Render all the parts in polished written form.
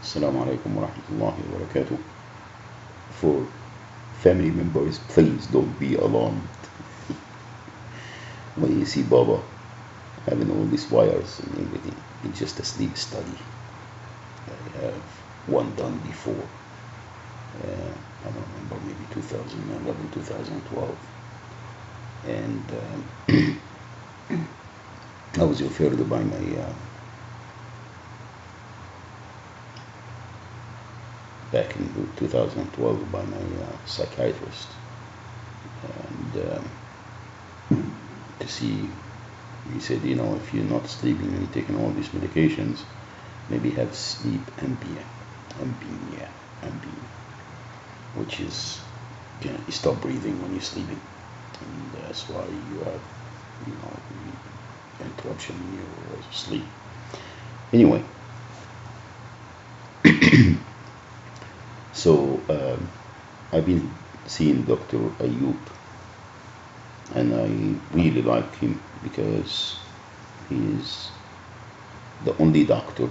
Assalamu alaikum wa rahmatullahi wa barakatuh. For family members, please don't be alarmed when you see Baba having all these wires and everything. It's just a sleep study. I have one done before. I don't remember, maybe 2011, 2012. And I was referred by my back in 2012 by my psychiatrist, and to see, he said, if you're not sleeping and you're taking all these medications, maybe have sleep ambient, which is, you stop breathing when you're sleeping, and that's why you have, interruption in your sleep. Anyway, so I've been seeing Dr. Ayub, and I really like him because he's the only doctor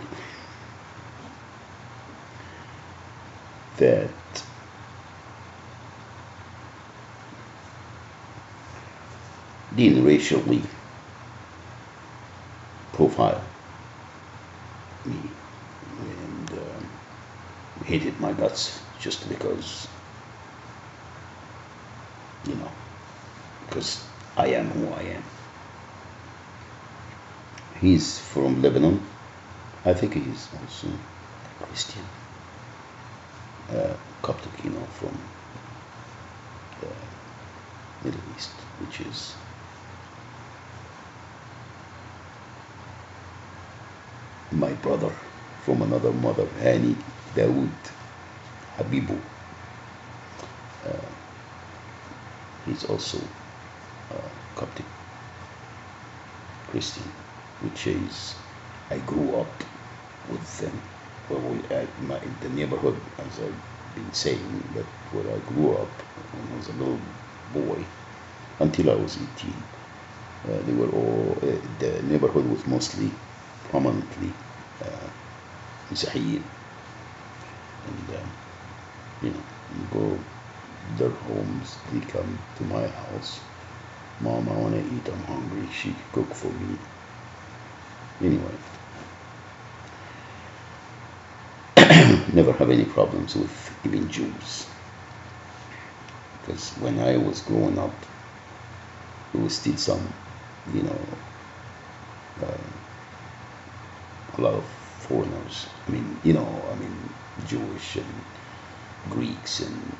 that didn't racially profile me and hated my guts just because, because I am who I am. He's from Lebanon. I think he's also Christian, Coptic, from the Middle East, which is my brother from another mother, Hani Dawood Habibu. He's also Coptic Christian, which is, I grew up with them. Well, in the neighborhood, as I've been saying, that where I grew up when I was a little boy until I was 18. They were all, the neighborhood was mostly, prominently Mizrahiyin. And, you go their homes, they come to my house. Mom, I want to eat, I'm hungry. She cook for me. Anyway, never have any problems with even Jews. Because when I was growing up, there was still some, a lot of foreigners. Jewish and Greeks and,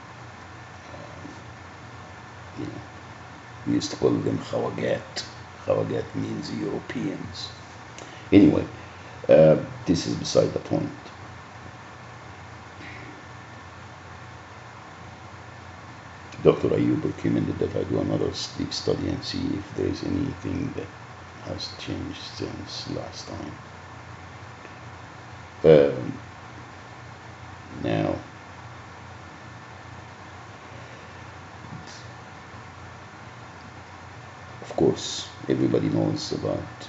we used to call them Khawagat. Khawagat means Europeans. Anyway, this is beside the point. Dr. Ayub recommended that I do another sleep study and see if there is anything that has changed since last time. Now, of course, everybody knows about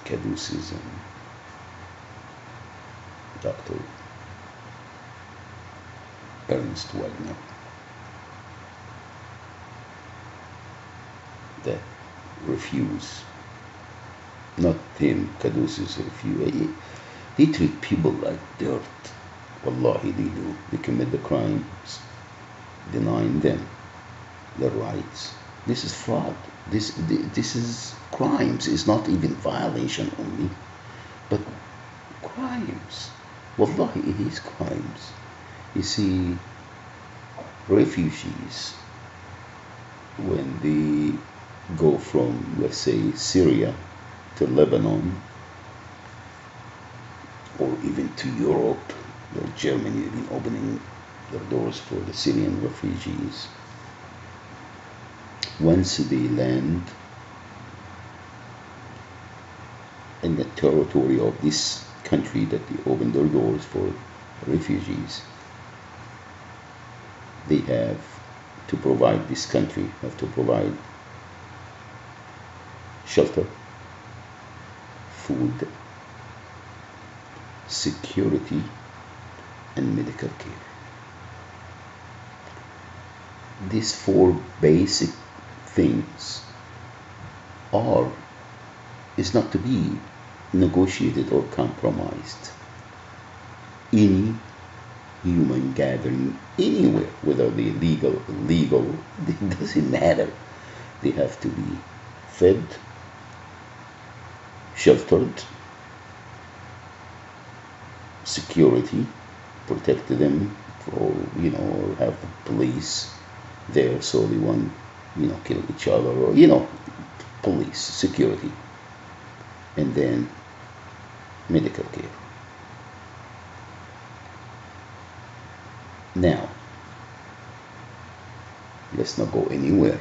Caduceus and Dr. Ernst Wagner, that refuse, not him, Caduceus refuse. They treat people like dirt. Wallahi, they do. They commit the crimes, denying them their rights. This is fraud. This is crimes. It's not even violation only, but crimes. Wallahi, it is crimes. You see, refugees, when they go from, let's say, Syria to Lebanon, or even to Europe, Germany has been opening their doors for the Syrian refugees. Once they land in the territory of this country that they open their doors for refugees, they have to provide, this country have to provide shelter, food, security, and medical care. These four basic things are is not to be negotiated or compromised. Any human gathering anywhere, whether they legal, illegal, it doesn't matter. They have to be fed, sheltered, security, protect them, or or have the police there so they won't kill each other, or police security, and then medical care. Now let's not go anywhere.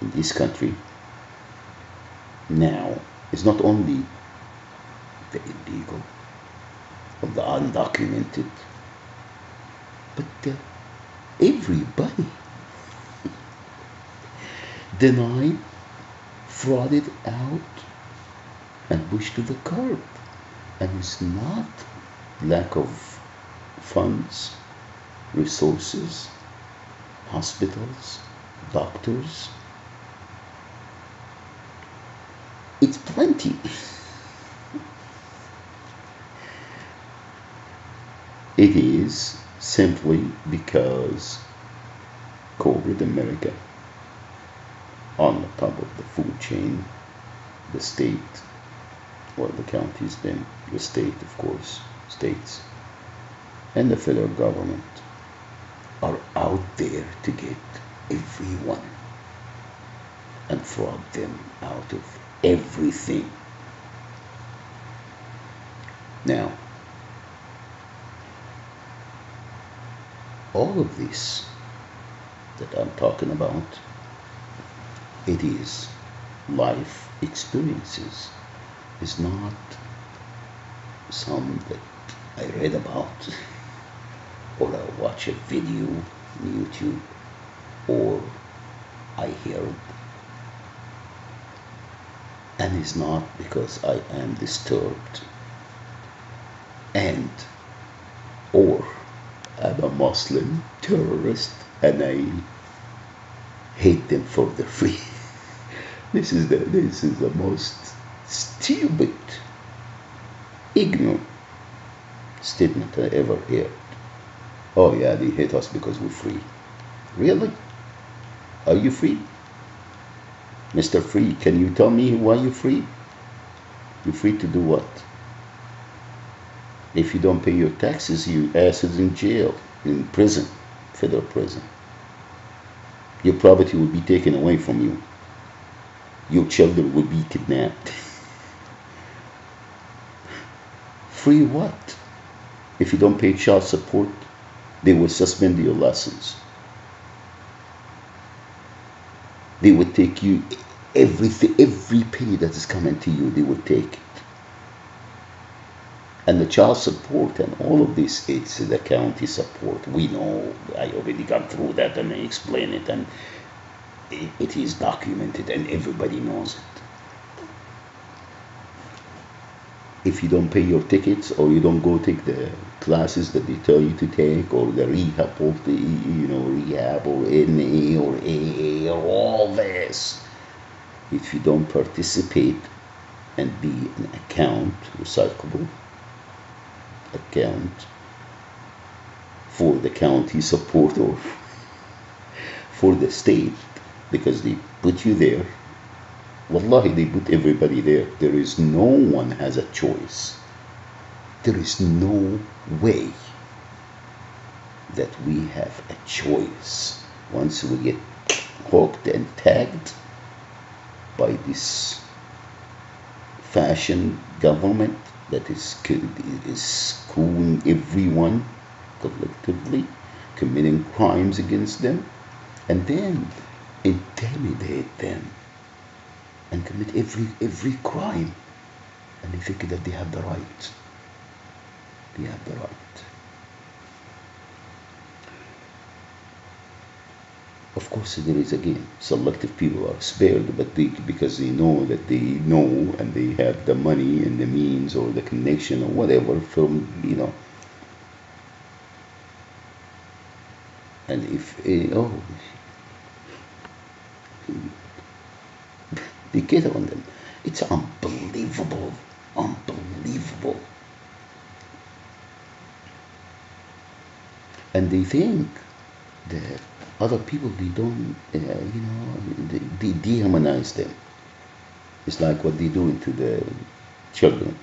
In this country now, it's not only the illegal or the undocumented, but everybody denied, frauded out, and pushed to the curb. And it's not lack of funds, resources, hospitals, doctors. It's plenty. It is simply because corporate America, on the top of the food chain, the state, or the counties, then the state, of course, states, and the federal government are out there to get everyone and fraud them out of everything. Now, all of this that I'm talking about, it is life experiences. It's not some that I read about or I watch a video on YouTube or I heard. And it's not because I am disturbed and or I'm a Muslim terrorist and I hate them for their free. This is the most stupid, ignorant statement I ever heard. Oh yeah, they hate us because we're free. Really? Are you free? Mr. Free, can you tell me why you're free? You're free to do what? If you don't pay your taxes, your ass is in jail, in prison, federal prison. Your property will be taken away from you. Your children will be kidnapped. Free what? If you don't pay child support, they will suspend your lessons. They will take you everything, every penny that is coming to you, they will take it. And the child support and all of this, it's the county support. We know, I already gone through that and I explain it, and it is documented and everybody knows it. If you don't pay your tickets or you don't go take the classes that they tell you to take, or the rehab, or the rehab, or NA or AA, or all this, if you don't participate and be an account, recyclable account for the county support or for the state, because they put you there. Wallahi, they put everybody there. There is no one has a choice. There is no way that we have a choice once we get hooked and tagged by this fashion government that is screwing everyone collectively, committing crimes against them, and then intimidate them and commit every crime, and they think that they have the right. They have the right. Of course, there is again selective people are spared, but because they know that they know and they have the money and the means or the connection or whatever from and if they get on them, it's unbelievable, unbelievable, and they think that other people they don't they dehumanize them. It's like what they do to the children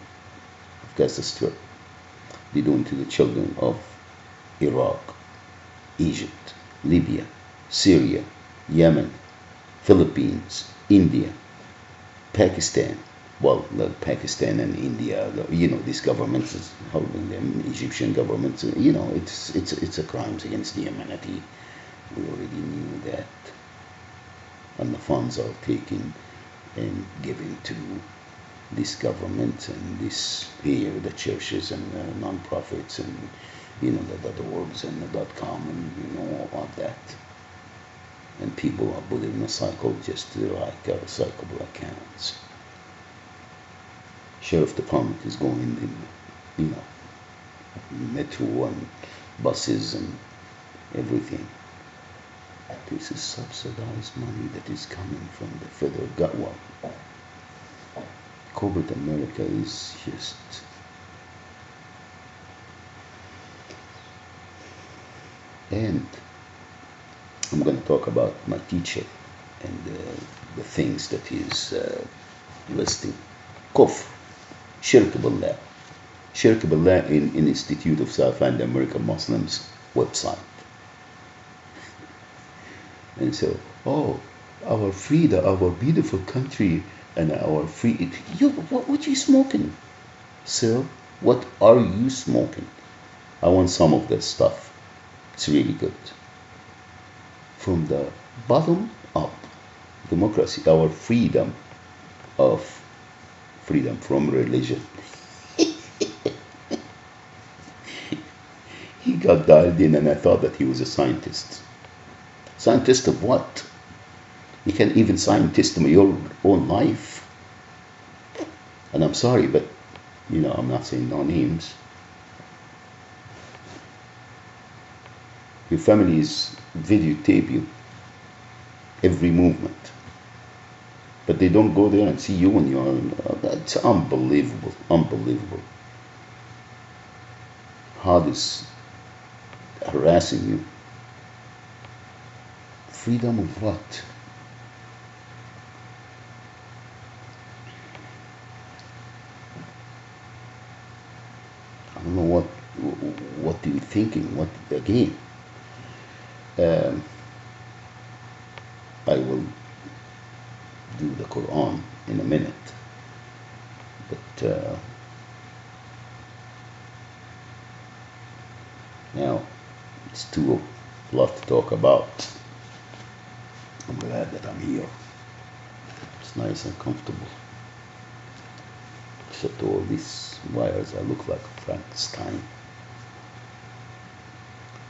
of Gaza Strip. They do to the children of Iraq, Egypt, Libya, Syria, Yemen, Philippines, India, Pakistan. Well, Pakistan and India, these governments is holding them. Egyptian governments, it's a crimes against the humanity. We already knew that, and the funds are taken and given to this government and this here, the churches and the non-profits and the .orgs and the .com and all of that. And people are put in a cycle just like recyclable accounts. Sheriff department is going in, metro and buses and everything. This is subsidized money that is coming from the federal government. Corporate America is just and I'm going to talk about my teacher and the things that he's listing. Kufr, Shirk Billah. Shirk Billah in Institute of South and American Muslims website. And so, our freedom, our beautiful country, and our free. What you smoking, sir? What are you smoking? I want some of this stuff. It's really good. From the bottom up, democracy, our freedom from religion. He got dialed in, and I thought that he was a scientist. Scientist of what? You can't even scientist your own life. And I'm sorry, but I'm not saying no names. Your families videotape you every movement, but they don't go there and see you when you are. That's unbelievable, unbelievable. How this harassing you. Freedom of what? I don't know what are you thinking? What again? I will do the Quran in a minute, but now it's too a lot to talk about. I'm glad that I'm here. It's nice and comfortable. Except all these wires, I look like Frankenstein.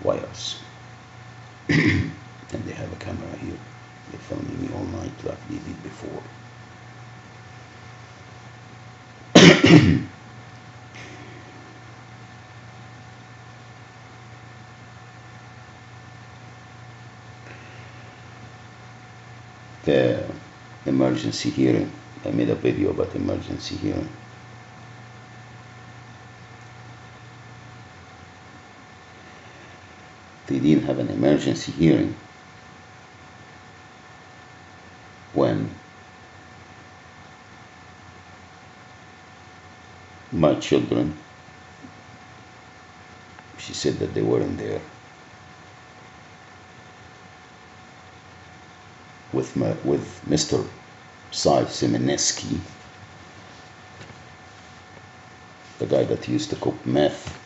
Wires. And they have a camera here. They're filming me all night like they did before. The emergency hearing. I made a video about emergency hearing. They didn't have an emergency hearing when my children, she said that they weren't there with Mr. Cy Simoneski, the guy that used to cook meth,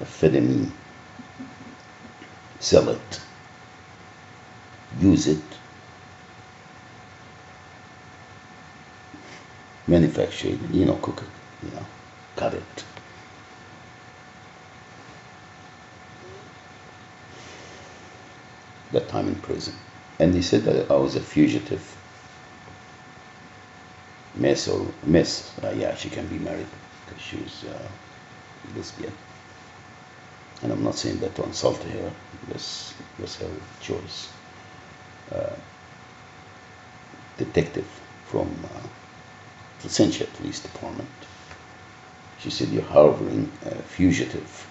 amphetamine, sell it, use it, manufacture it, cook it, cut it. that time in prison. And they said that I was a fugitive. Miss, yeah, she can be married because she's lesbian. And I'm not saying that to insult her. That's her choice. Uh, Detective from the Sentia Police Department. She said, you're harboring a fugitive,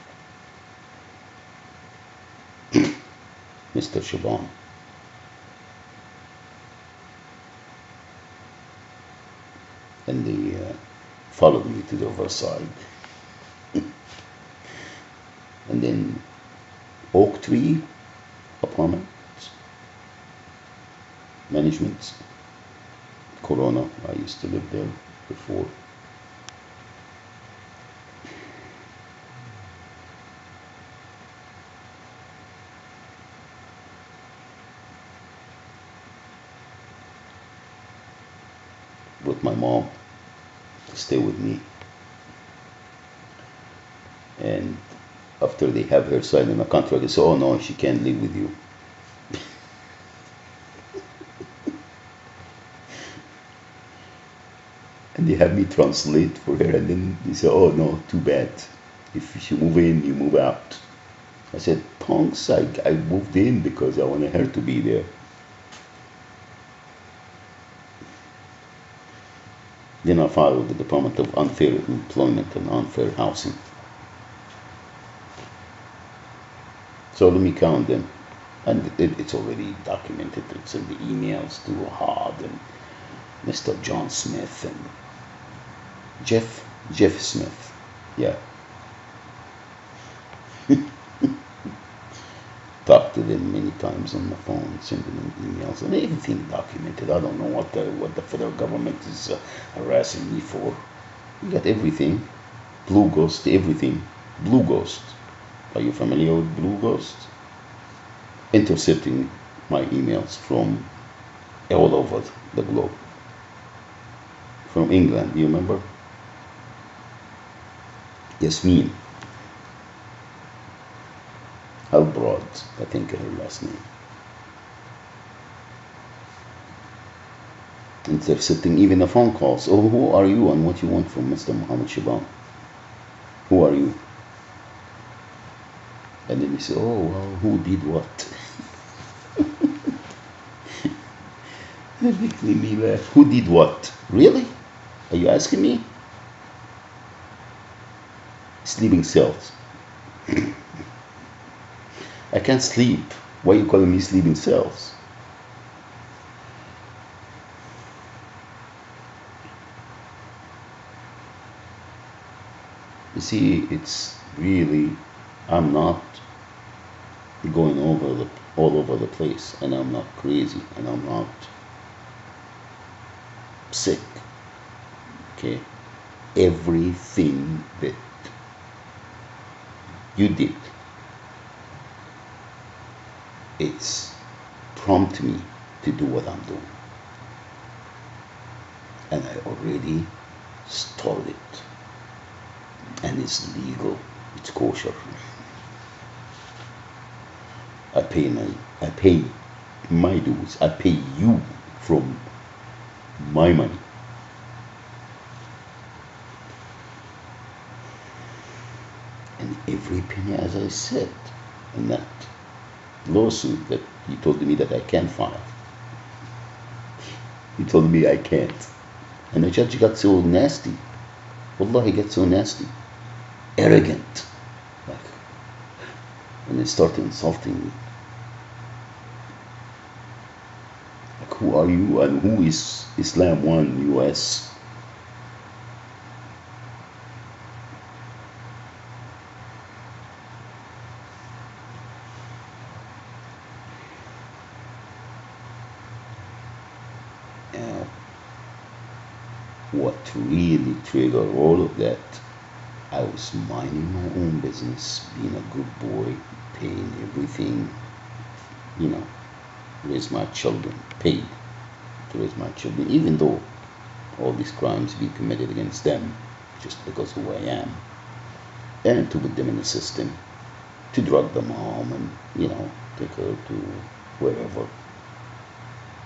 Mr. Shaban. And they followed me to the other side. And then Oak Tree Apartment Management, Corona. I used to live there before. With my mom to stay with me. And after they have her sign in a contract, they say, oh no, she can't live with you. And they have me translate for her, and then they say, oh no, too bad. If you move in, you move out. I said, punks, I moved in because I wanted her to be there. Then I filed with the Department of Unfair Employment and Unfair Housing. So let me count them. And it's already documented. It's in the emails to Hard and Mr. John Smith and Jeff Smith. Yeah. Talked to them many times on the phone, sending them emails, and everything documented. I don't know what the federal government is harassing me for. You got everything. Blue Ghost, everything. Blue Ghost. Are you familiar with Blue Ghost? Intercepting my emails from all over the globe. From England, you remember? Yasmin Albrod, I think her last name. Intercepting even the phone calls. Oh, who are you and what you want from Mr. Mohammed Shaban? Who are you? And then you say, oh, well, who did what? That makes me laugh. Who did what? Really? Are you asking me? Sleeping cells. I can't sleep. Why are you calling me sleeping cells? You see, it's really, I'm not going all over the place, and I'm not crazy, and I'm not sick. Okay, everything that you did, it's prompt me to do what I'm doing, and I already started, and it's legal, it's kosher. I pay my dues. I pay you from my money. And every penny, as I said, in that lawsuit that you told me that I can't file. You told me I can't. And the judge got so nasty. Wallah, he gets so nasty. Arrogant. Like, and they started insulting me. Like, who are you and who is Islam One US? What really triggered all of that, I was minding my own business, being a good boy, paying everything, you know, raise my children, paid to raise my children, even though all these crimes be committed against them just because of who I am, and to put them in the system, to drug them home and, you know, take her to wherever.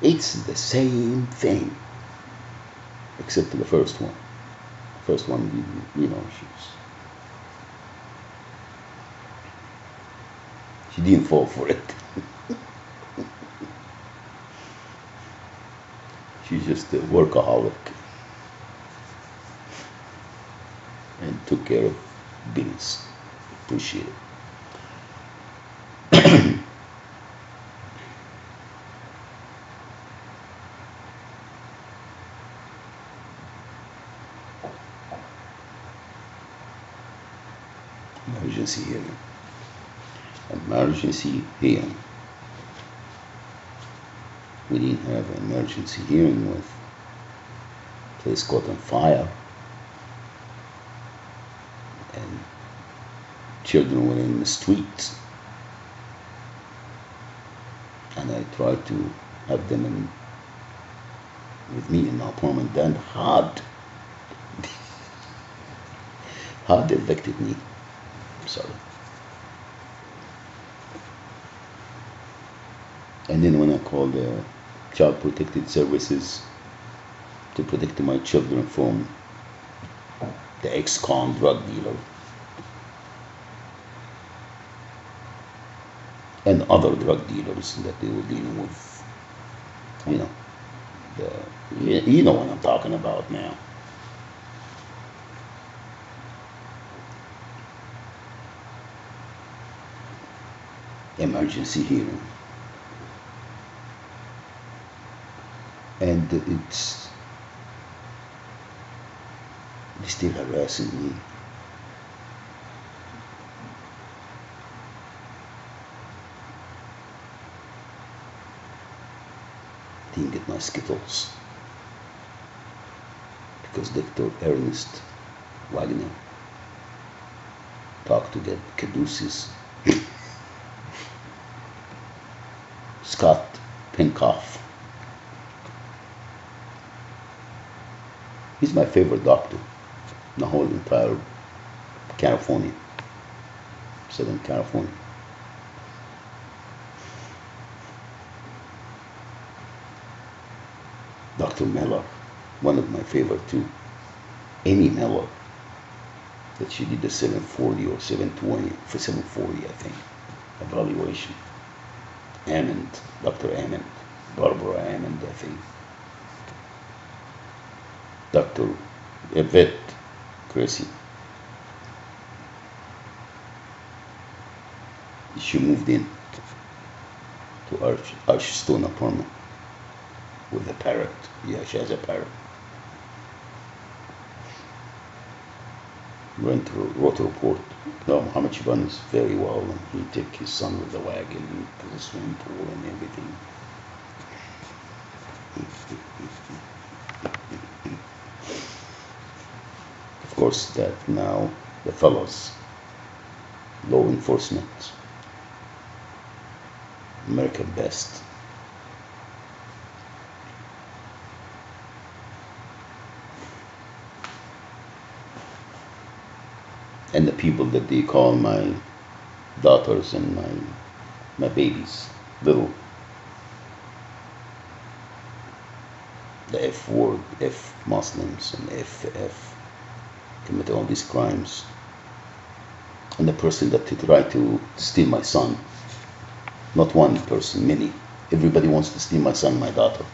It's the same thing, except the first one. First one, you know, she didn't fall for it. She's just a workaholic and took care of business. Appreciate it. Emergency hearing. Emergency hearing. We didn't have an emergency hearing with place caught on fire and children were in the streets, and I tried to have them with me in my apartment. Then hard elected me. Sorry. And then when I called the Child Protective Services to protect my children from the ex-con drug dealer and other drug dealers that they were dealing with, you know, you know what I'm talking about now. Emergency hearing. And they're still harassing me. Didn't get my Skittles because Dr. Ernest Wagner talked to get Caduceus. Scott Pinkoff. He's my favorite doctor in the whole entire California, Southern California. Dr. Miller, one of my favorite too. Amy Miller, that she did the 740 or 720 for 740, I think, evaluation. Ammond, Dr. Ammond, Barbara Ammond, I think. Dr. Yvette Cressy. She moved in to Archstone apartment with a parrot. Yeah, she has a parrot. Went to wrote a report. No, Muhammad Shaban is very well, and he took his son with the wagon to the swimming pool and everything. Of course, that now the fellows, law enforcement, American best. And the people that they call my daughters and my babies, little, the F word, F Muslims and F commit all these crimes. And the person that tried to steal my son, not one person, many. Everybody wants to steal my son, my daughter.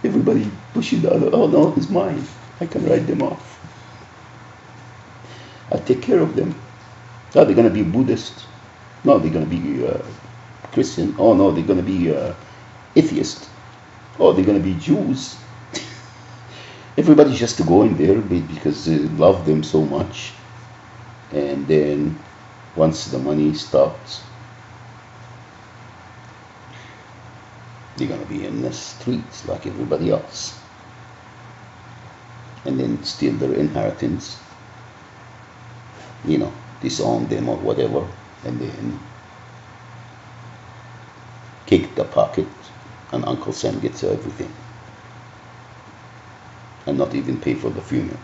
Everybody pushing the other, oh no, it's mine. I can write them off. I take care of them. Oh, they're going to be Buddhist. No, they're going to be Christian. Oh no, they're going to be atheist. Oh, they're going to be Jews. Everybody's just going there because they love them so much. And then once the money stops, they're going to be in the streets like everybody else. And then steal their inheritance, you know, disown them or whatever, and then kick the pocket, and Uncle Sam gets everything. And not even pay for the funeral.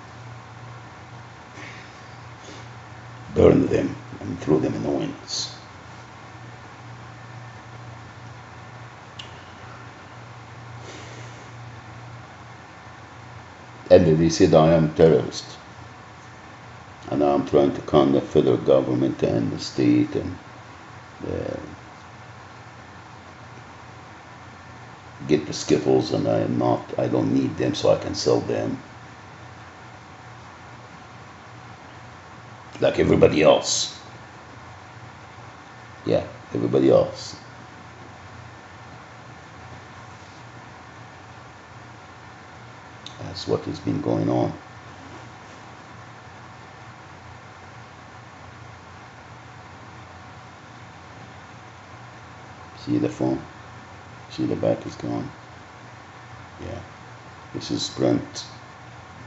Burn them. and throw them in the winds. And they said I am terrorist, and I'm trying to con the federal government and the state and uh, get the skittles, and I don't need them, so I can sell them like everybody else. Yeah, everybody else. That's what has been going on. See the phone? See the back is gone? Yeah. This is Sprint.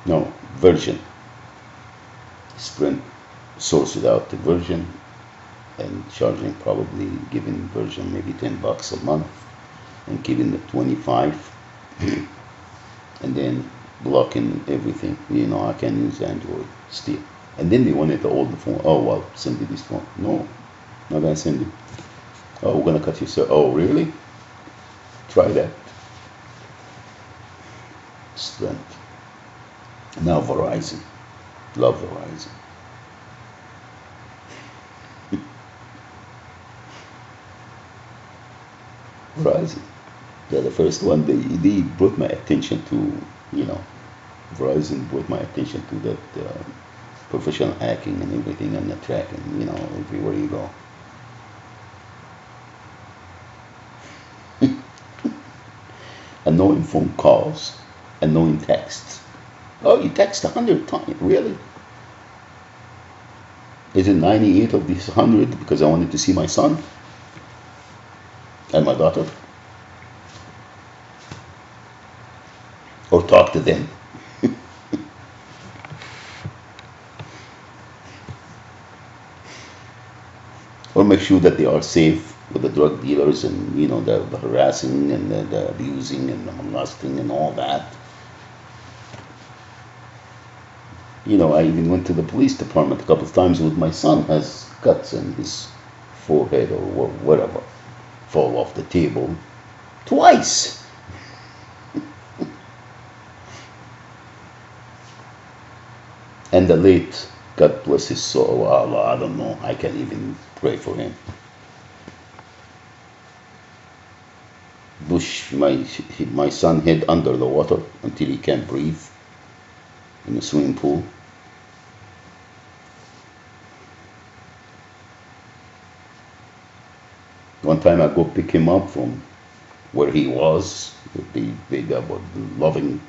No, Virgin. Sprint sourced out the Virgin and charging, probably giving Virgin maybe $10 a month and giving the 25 and then blocking everything. You know, I can use Android still. And then they wanted to hold the phone. Oh, well, send me this phone. No, not gonna send it. Oh, we're gonna cut you, sir. Oh, really? Try that. Sprint. Now Verizon. Love Verizon. Verizon. They're the first one. They brought my attention to, you know, Verizon brought my attention to that professional hacking and everything and the tracking, you know, everywhere you go. Annoying phone calls, annoying texts. Oh, you text 100 times, really? Is it 98 of these 100 because I wanted to see my son and my daughter? Or talk to them? Or make sure that they are safe with the drug dealers and, you know, the harassing and the abusing and the molesting and all that. You know, I even went to the police department a couple of times with my son has cuts in his forehead or whatever, fall off the table twice. And the late, God bless his soul, Allah, I don't know, I can't even pray for him. Push my son head under the water until he can't breathe in the swimming pool. One time I go pick him up from where he was, the loving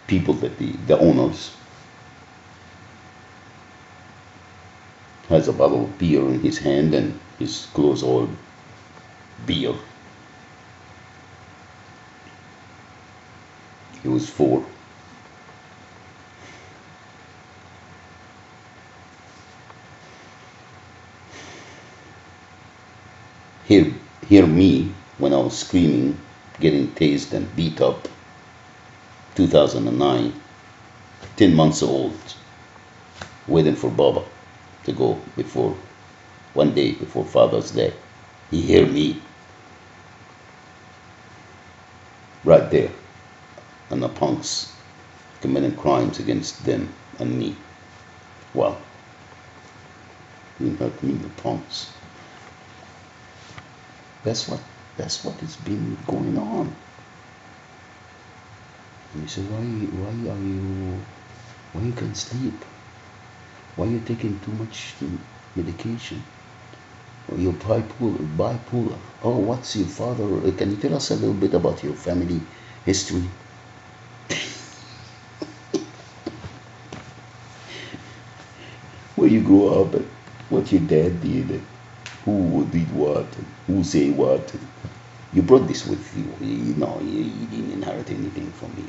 people, that the owners, has a bottle of beer in his hand and his clothes all beer. He was 4. Hear me when I was screaming, getting tased and beat up, 2009, 10 months old, waiting for Baba to go before, one day before Father's Day. He hear me right there, and the punks committing crimes against them and me. Well, you hurt me, the punks. That's what has been going on. And you say, why you can't sleep? Why you taking too much medication? Or you're bipolar. Oh, what's your father? Can you tell us a little bit about your family history? Where you grew up, and what your dad did, and who did what, and who say what. And you brought this with you. You know, you didn't inherit anything from me.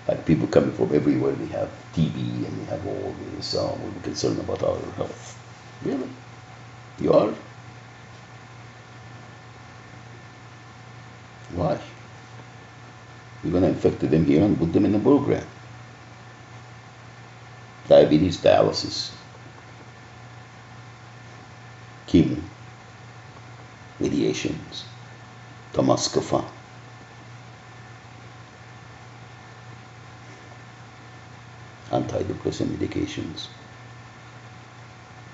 Like people coming from everywhere, they have TB and they have all this. So we're concerned about our health. Really? You are? Why? You're gonna infect them here and put them in a program. Diabetes diabetes, dialysis, chemo, radiations, Tamoxifen, antidepressant medications,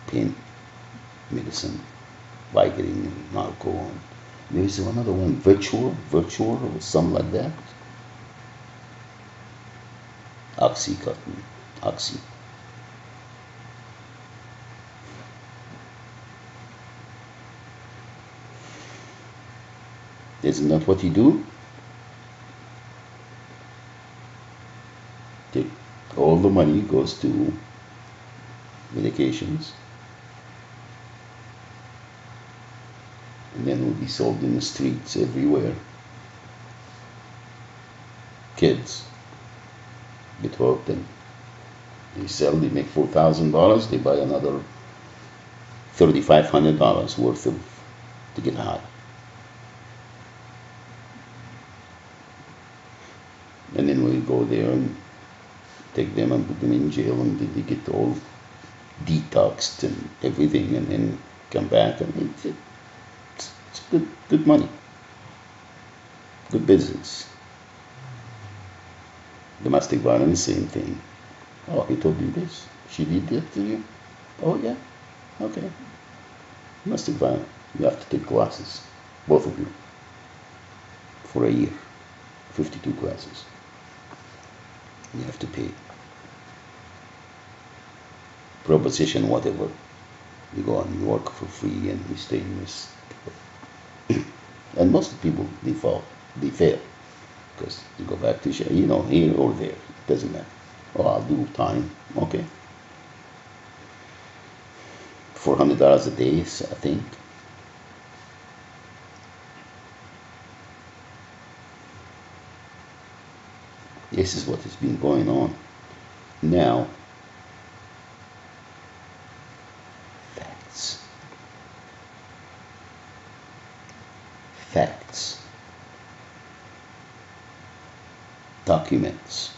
pain medicine, Vicodin, Narco. There is another one, virtual or something like that. Oxycontin, Oxy. Isn't that what you do? Take all the money goes to medications, and then will be sold in the streets everywhere. Kids get hooked and they sell, they make $4,000, they buy another $3,500 worth of to get high. And then we go there and take them and put them in jail, and they get all detoxed and everything, and then come back, and it's good money, good business. Domestic violence, same thing. Oh, he told you this? She did that to you? Oh yeah, okay. Domestic violence, you have to take classes, both of you, for a year, 52 classes. You have to pay. Proposition, whatever. You go and you work for free and you stay in this. And most people, they fail. Because you go back to, here or there. It doesn't matter. Oh, I'll do time. Okay. $400 a day, I think. This is what has been going on. Now, facts, documents,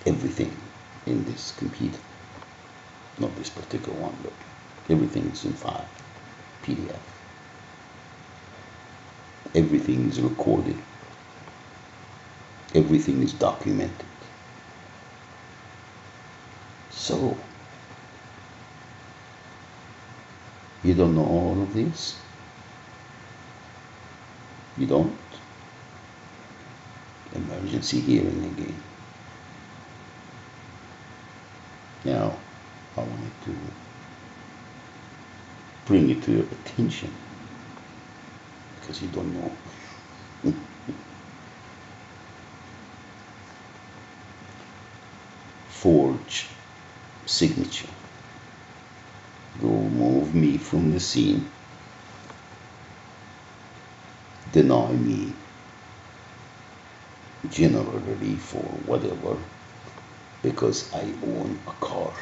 everything in this computer. Not this particular one, but everything is in file, PDF. Everything is recorded. Everything is documented. So, you don't know all of this? You don't? Emergency hearing again. Now, I wanted to bring it to your attention, because you don't know. Forge signature. Remove me from the scene. Deny me general relief or whatever, because I own a car.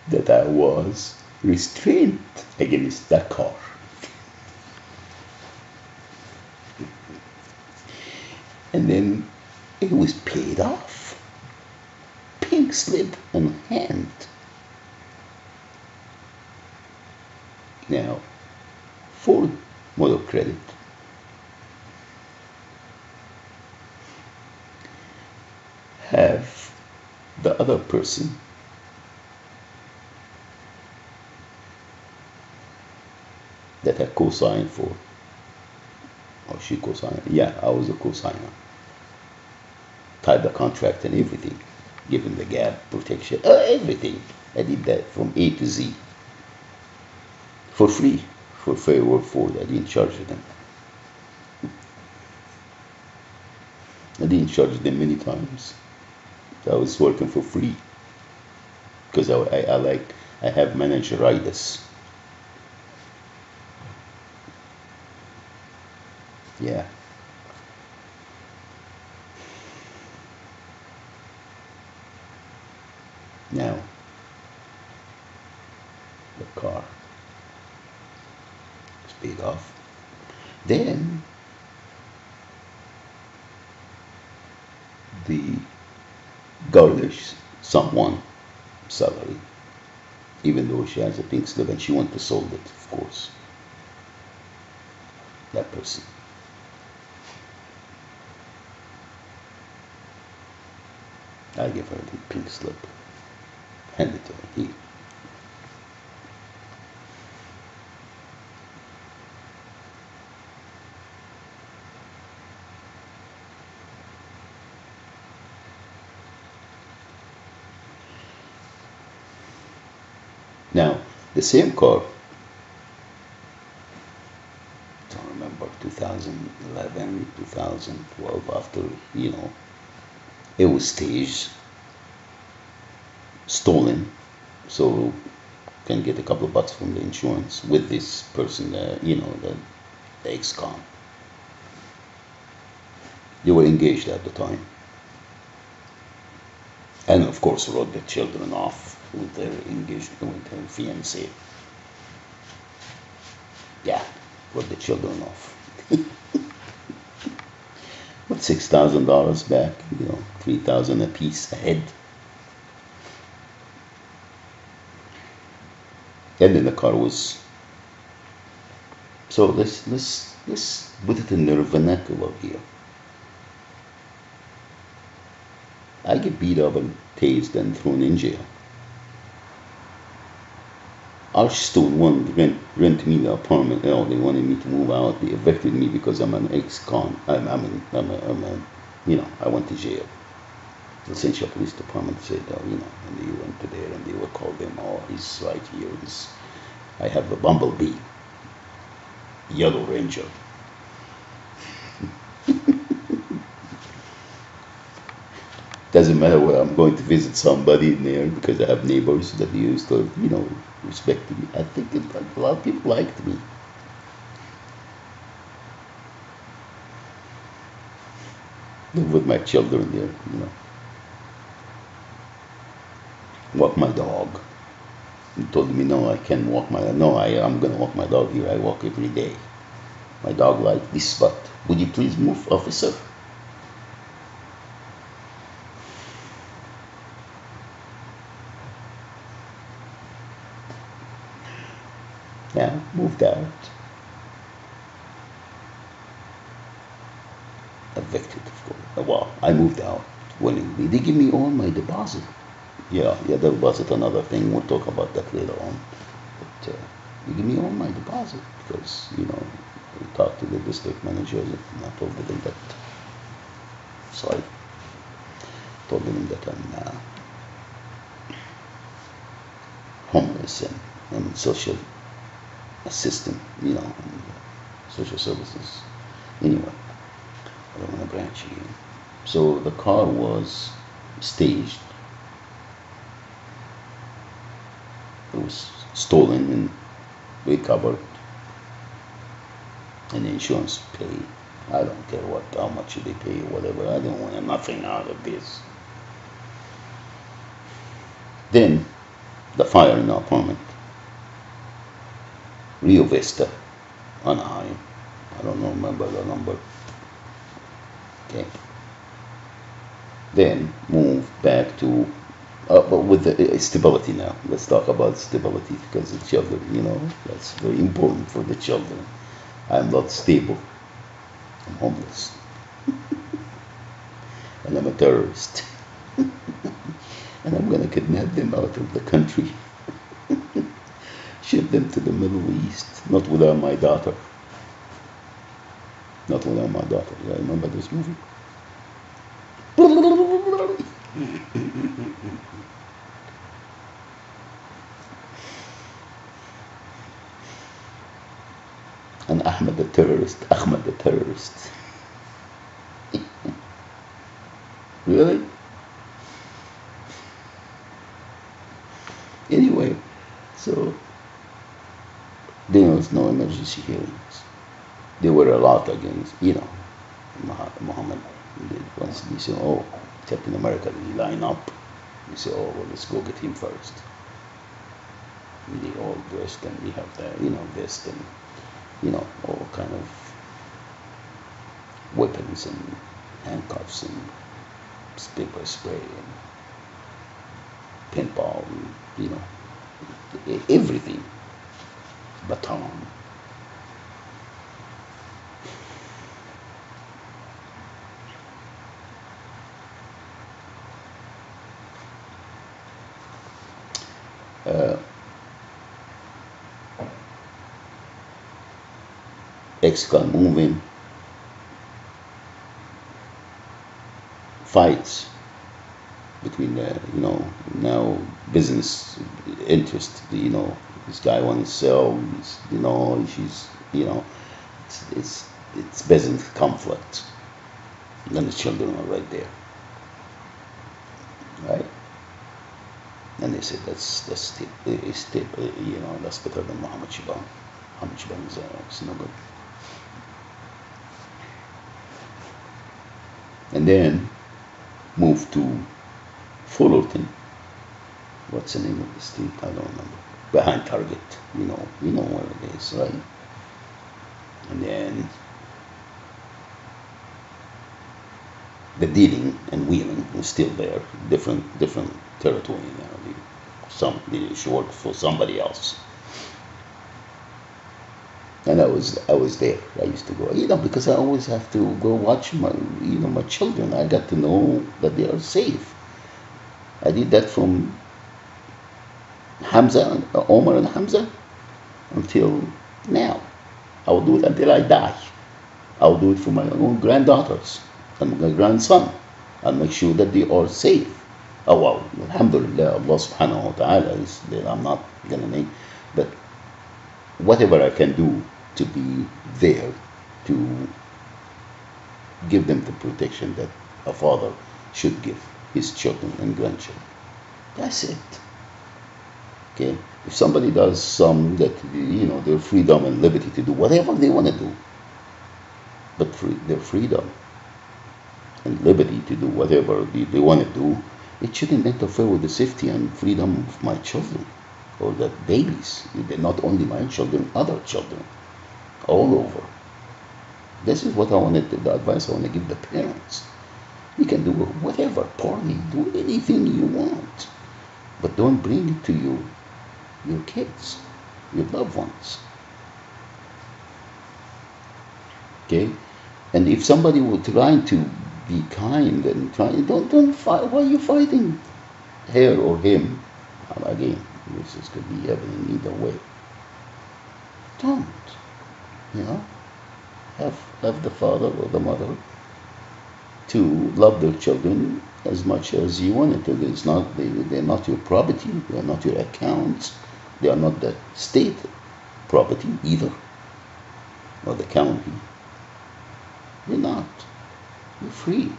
That I was restrained against that car. And then it was paid off. Pink slip in hand. Now, Ford Motor Credit have the other person that I co-signed for, or she co-signed. Yeah, I was a co-signer. Tied the contract and everything, given the gap protection, everything. I did that from A to Z for free, for Fairworld Ford. I didn't charge them. I didn't charge them many times. I was working for free because I have manageritis. Yeah. Now, the car is paid off. Then the garnish someone salary, even though she has a pink slip and she wants to sold it, of course, that person. I give her the pink slip, hand it to her. Here. Now, the same car, don't remember, 2011, 2012, after, it was staged, stolen, so can get a couple of bucks from the insurance with this person, the ex-con. They were engaged at the time. And of course wrote the children off with their engagement, with their fiancé. Yeah, wrote the children off. But $6,000 back, 3,000 a piece a head. And then the car was. So let's put it in the vernacular here. I get beat up and tased and thrown in jail. Archstone wanted rent me the apartment. They wanted me to move out. They evicted me because I'm an ex-con. I went to jail. The Central Police Department said, and they went to there and they would call them, he's right here. I have a Bumblebee, Yellow Ranger. Doesn't matter where I'm going to visit somebody in there because I have neighbors that used to, respect me. I think a lot of people liked me. Live with my children there, Walk my dog. He told me, no, I can't walk I'm going to walk my dog here. I walk every day. My dog like this spot. Would you please move, officer? Yeah, moved out. Evicted, of course. Well, I moved out willingly. They give me all my deposit. Yeah, the deposit, another thing. We'll talk about that later on. But they give me all my deposit because, we talked to the district managers and I told them that. So I told them that I'm homeless and social assistant, social services. Anyway, I don't want to branch again. So the car was staged. It was stolen and recovered, and the insurance paid. I don't care how much they pay or whatever. I don't want nothing out of this. Then the fire in the apartment. Rio Vista, Anaheim. I don't remember the number. Okay. Then moved back to, but with the stability now. Let's talk about stability because the children, that's very important for the children. I'm not stable. I'm homeless. And I'm a terrorist. And I'm going to kidnap them out of the country. Ship them to the Middle East. Not without my daughter. Not without my daughter. Yeah, remember this movie? And Ahmed the terrorist. Really? Anyway, so there was no emergency hearings. There were a lot against, Muhammad. Once they say, Captain America, did he line up? You say, well, let's go get him first. And they all dressed and they have the, vest and, all kind of weapons and handcuffs and pepper spray and paintball, and, everything, baton. Uh, Excalibur moving, fights between now business interest. This guy wants to sell. She's it's business conflict. And then the children are right there, right? And they said that's that's better than Muhammad Shaban. Muhammad Shaban is no good. And then moved to Fullerton. What's the name of the street? I don't remember. Behind Target. You know where it is, right? And then the dealing and wheeling is still there. Different territory now. She worked for somebody else. And I was there. I used to go, because I always have to go watch my children. I got to know that they are safe. I did that from Hamza, Omar and Hamza, until now. I will do it until I die. I will do it for my own granddaughters and my grandson. I'll make sure that they are safe. Oh well, alhamdulillah, Allah subhanahu wa ta'ala is that I'm not gonna make, but whatever I can do to be there to give them the protection that a father should give his children and grandchildren. That's it. Okay? If somebody does some that, their freedom and liberty to do whatever they want to do, but their freedom and liberty to do whatever they want to do, it shouldn't interfere with the safety and freedom of my children or the babies. They're not only my children, other children, all over. This is what the advice I want to give the parents. You can do whatever, party, do anything you want, but don't bring it to your kids, your loved ones. Okay? And if somebody were trying to be kind and don't fight. Why are you fighting her or him? Again, this could be happening either way. Don't, have the father or the mother to love their children as much as you wanted to. They're not your property. They're not your accounts. They are not the state property either, or the county. They're not. You're free.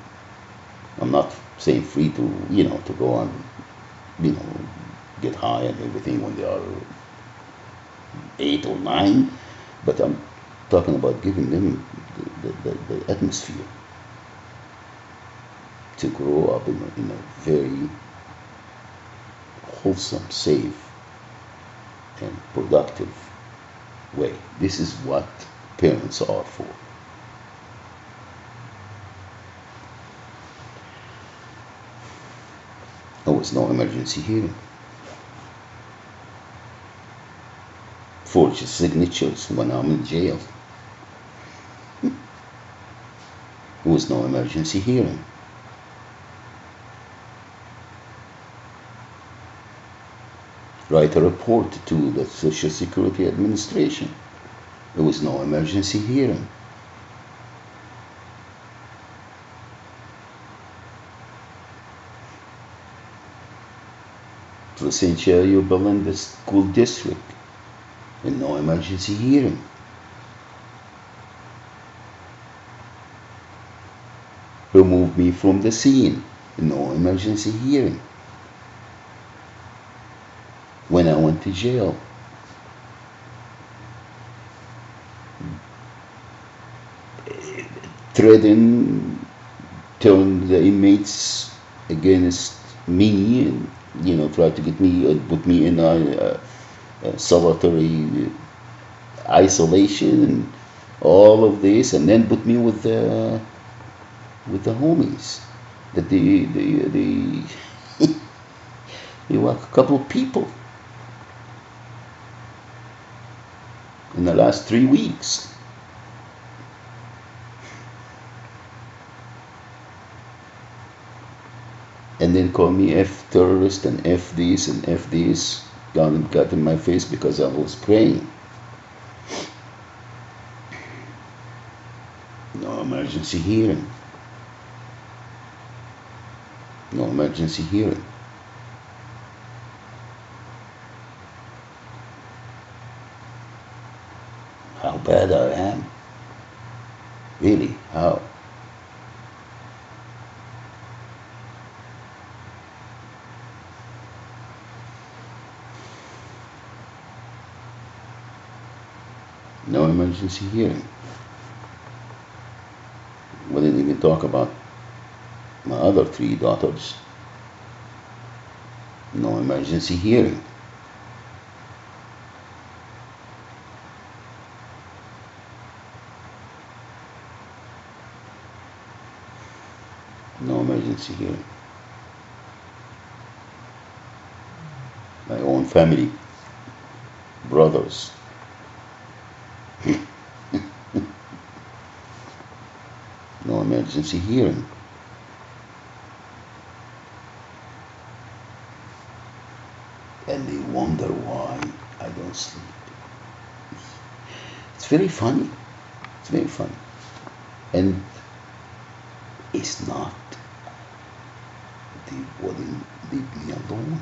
I'm not saying free to go on, get high and everything when they are 8 or 9, but I'm talking about giving them the atmosphere to grow up in a very wholesome, safe, and productive way. This is what parents are for. There was no emergency hearing. Forged signatures when I'm in jail. There was no emergency hearing. Write a report to the Social Security Administration. There was no emergency hearing. Placentia Belinda School District, and no emergency hearing. Remove me from the scene, no emergency hearing. When I went to jail, threaten, turn the inmates against me, and try to get me, put me in a solitary isolation, and all of this, and then put me with the homies. That they were a couple of people in the last 3 weeks. And then call me F terrorist and F this and F this. Got in my face because I was praying. No emergency hearing. No emergency hearing. How bad I am. Really, how? No emergency hearing. We didn't even talk about my other 3 daughters. No emergency hearing. No emergency hearing. My own family, brothers. No emergency hearing. And they wonder why I don't sleep. It's very funny. It's very funny. And it's not, they wouldn't leave me alone.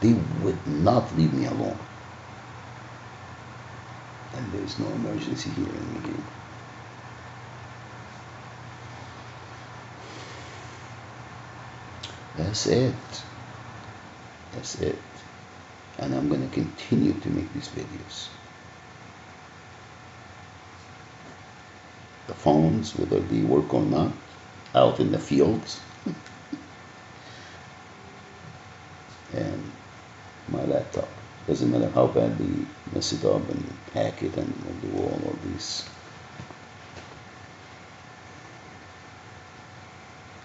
They would not leave me alone. And there's no emergency hearing again. That's it. That's it. And I'm going to continue to make these videos. The phones, whether they work or not, out in the fields. And my laptop. Doesn't matter how bad they mess it up and hack it and do all of this.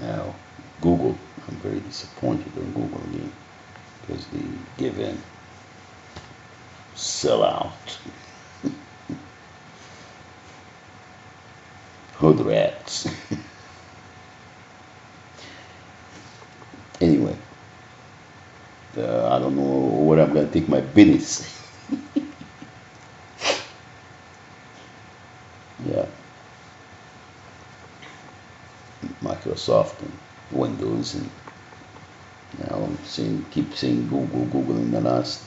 Now, Google. I'm very disappointed in Google again because they give in, sell out, hood rats. Anyway, I don't know where I'm gonna take my business. Yeah, Microsoft and Windows, and now I'm keep saying Google in the last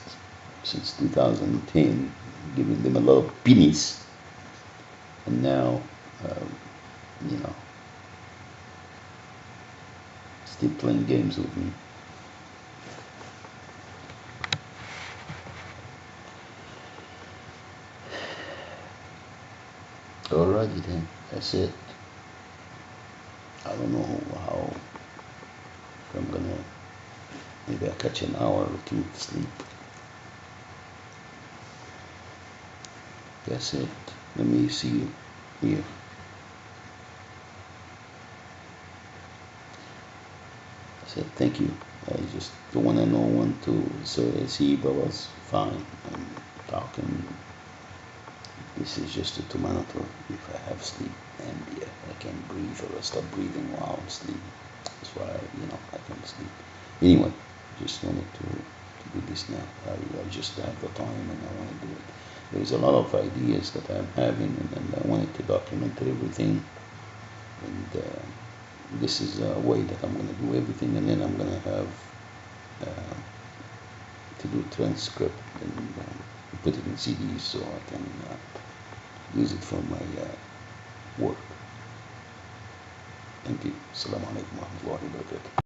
since 2010, giving them a lot of pennies, and now you know, still playing games with me. Alrighty then, that's it. I don't know how, if I'm gonna, maybe I catch an hour or two to sleep. That's it. Let me see you here. I said thank you. I just don't want to know when to see if I was fine. I'm talking. This is just to monitor if I have sleep, and yeah, I can breathe or I stop breathing while I'm sleeping. That's why I can sleep. Anyway, just wanted to do this now. I just have the time and I want to do it. There's a lot of ideas that I'm having, and I wanted to document everything. And this is a way that I'm going to do everything, and then I'm going to have to do transcript and put it in CDs so I can use it for my work. Thank you. Assalamu alaikum wa rahmatullahi wa barakatuh.